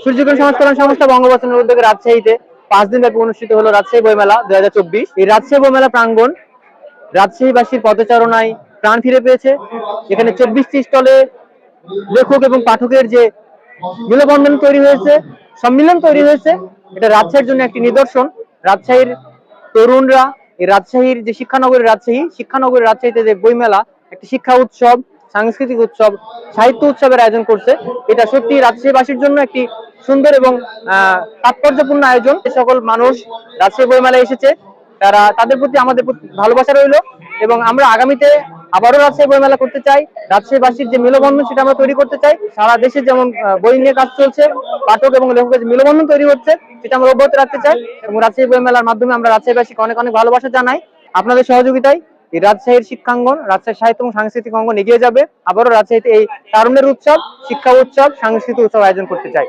সূর্যকিরণ সমাজ কল্যাণ সংস্থা বঙ্গবন্ধুর উদ্যোগে রাজশাহীতে 5 দিন ব্যাপী অনুষ্ঠিত হলো রাজশাহী বইমেলা 2024। এই রাজশাহী বইমেলা প্রাঙ্গণ রাজশাহীবাসীর পদচারণায় প্রাণ ফিরে পেয়েছে। এখানে 24টি স্টলে লেখক এবং পাঠকের যে মেলবন্ধন তৈরি হয়েছে, সম্মিলন তৈরি হয়েছে, এটা রাজশাহীর জন্য একটি নিদর্শন। রাজশাহীর তরুণরা এই রাজশাহীর যে শিক্ষানগরীর রাজশাহীতে যে বইমেলা, একটি শিক্ষা উৎসব, সাংস্কৃতিক উৎসব, সাহিত্য উৎসবের আয়োজন করছে। এটা সত্যি রাজশাহীবাসীর জন্য একটি সুন্দর এবং তাৎপর্যপূর্ণ আয়োজন। যে সকল মানুষ রাজশাহী বইমেলায় এসেছে তাদের প্রতি আমাদের ভালোবাসা রইল, এবং আমরা আগামীতে আবারও রাজশাহী বইমেলা করতে চাই। রাজশাহীবাসীর যে মেলবন্ধন সেটা আমরা তৈরি করতে চাই। সারা দেশে যেমন বই নিয়ে কাজ চলছে, পাঠক এবং লেখকের যে মেলবন্ধন তৈরি হচ্ছে সেটা আমরা অব্যাহত রাখতে চাই, এবং রাজশাহী বইমেলার মাধ্যমে আমরা রাজশাহীবাসীকে অনেক অনেক ভালোবাসা জানাই। আপনাদের সহযোগিতায় এই রাজশাহীর শিক্ষাঙ্গন, রাজশাহী সাহিত্য এবং সাংস্কৃতিক অঙ্গন এগিয়ে যাবে। আবারও রাজশাহীতে এই তারুণ্যের উৎসব, শিক্ষা উৎসব, সাংস্কৃতিক উৎসব আয়োজন করতে চাই।